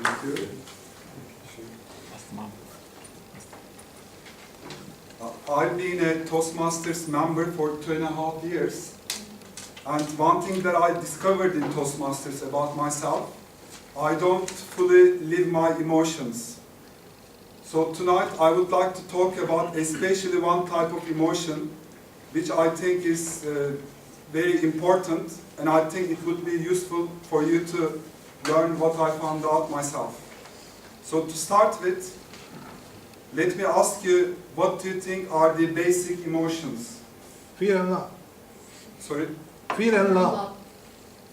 Thank you. I've been a Toastmasters member for 2.5 years. And one thing that I discovered in Toastmasters about myself, I don't fully live my emotions. So tonight I would like to talk about especially one type of emotion which I think is very important, and I think it would be useful for you to learn what I found out myself. So to start with, let me ask you, what do you think are the basic emotions? Fear and love. Sorry? Fear and love.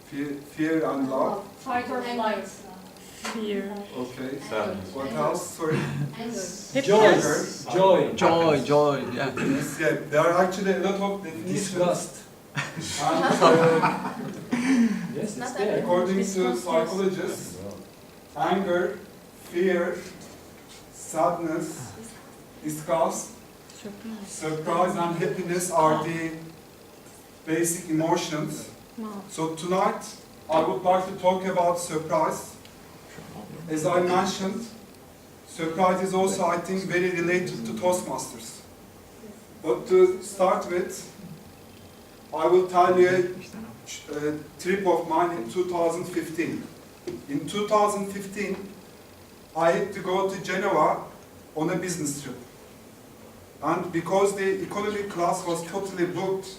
Fear and love. Fight or flight. Fear. Okay. Sadness. What else? Sorry. Joy. Joy, yeah. Yes, yeah, there are actually a lot of definitions. Disgust. And, Yes, it's there. according to psychologists, anger, fear, sadness, disgust, surprise and happiness are the basic emotions. So tonight I would like to talk about surprise. As I mentioned, surprise is also, I think, very related to Toastmasters. But to start with, I will tell you a trip of mine in 2015. In 2015, I had to go to Genoa on a business trip. And because the economy class was totally booked,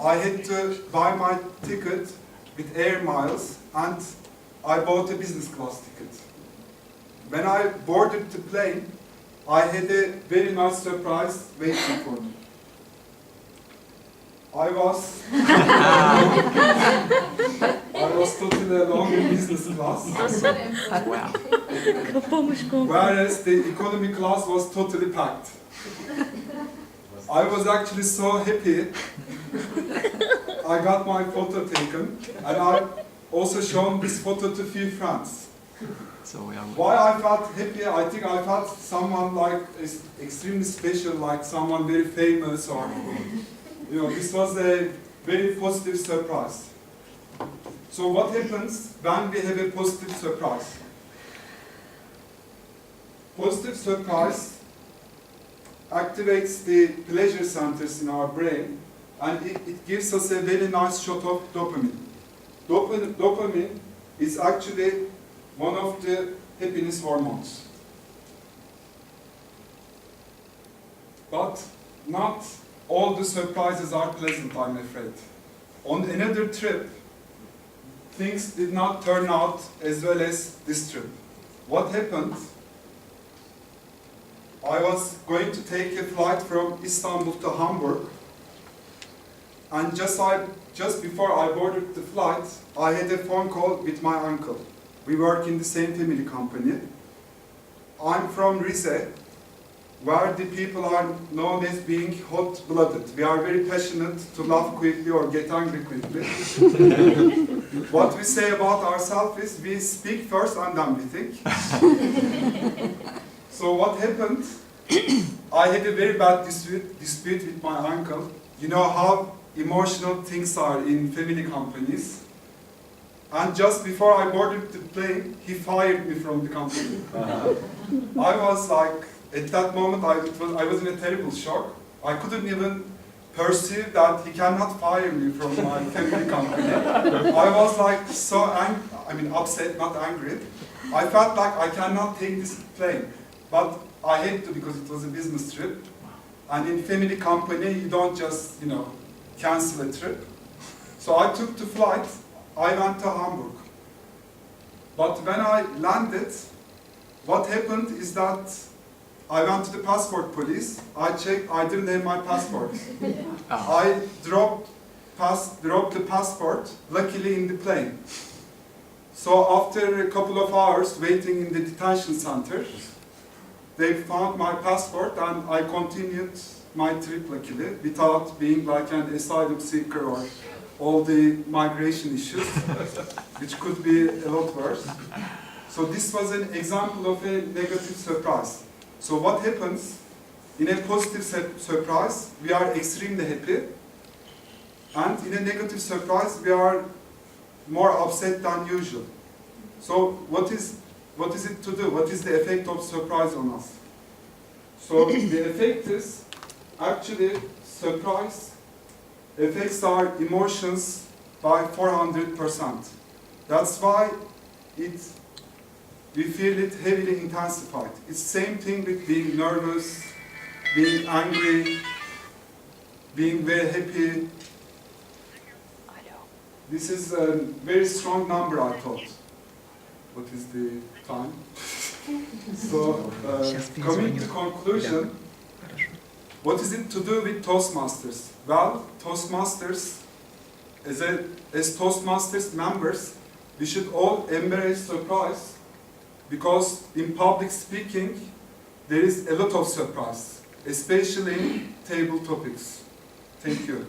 I had to buy my ticket with air miles, and I bought a business class ticket. When I boarded the plane, I had a very nice surprise waiting for me. I was totally alone in business class, whereas the economy class was totally packed. I was actually so happy. I got my photo taken, and I also shown this photo to a few friends. Why I felt happy? I think I felt someone like is extremely special, like someone very famous, or this was a very positive surprise. So what happens when we have a positive surprise? Positive surprise activates the pleasure centers in our brain, and it gives us a very nice shot of dopamine. Dopamine is actually one of the happiness hormones. But not all the surprises are pleasant, I'm afraid. On another trip, things did not turn out as well as this trip. What happened? I was going to take a flight from Istanbul to Hamburg, and just before I boarded the flight, I had a phone call with my uncle. We work in the same family company. I'm from Rize, where the people are known as being hot-blooded. We are very passionate to laugh quickly or get angry quickly. What we say about ourselves is we speak first and then we think. So what happened? I had a very bad dispute with my uncle. You know how emotional things are in family companies. And just before I boarded the plane, he fired me from the company. I was like, at that moment, I was in a terrible shock. I couldn't even perceive that he cannot fire me from my family company. I was like so upset, not angry. I felt like I cannot take this plane. But I had to because it was a business trip. And in family company, you don't just, cancel a trip. So I took the flight. I went to Hamburg. But when I landed, what happened is that I went to the passport police. I checked, I didn't have my passport. I dropped the passport, luckily in the plane. So after a couple of hours waiting in the detention center, they found my passport and I continued my trip luckily without being like an asylum seeker or all the migration issues, which could be a lot worse. So this was an example of a negative surprise. So what happens in a positive surprise? We are extremely happy, and in a negative surprise, we are more upset than usual. So what what is it to do? What is the effect of surprise on us? So the effect is actually surprise affects our emotions by 400%. That's why we feel it heavily intensified. It's the same thing with being nervous, being angry, being very happy. This is a very strong number, I thought. What is the time? So, coming to conclusion, what is it to do with Toastmasters? Well, Toastmasters, as Toastmasters members, we should all embrace surprise, because in public speaking, there is a lot of surprise, especially in table topics. Thank you.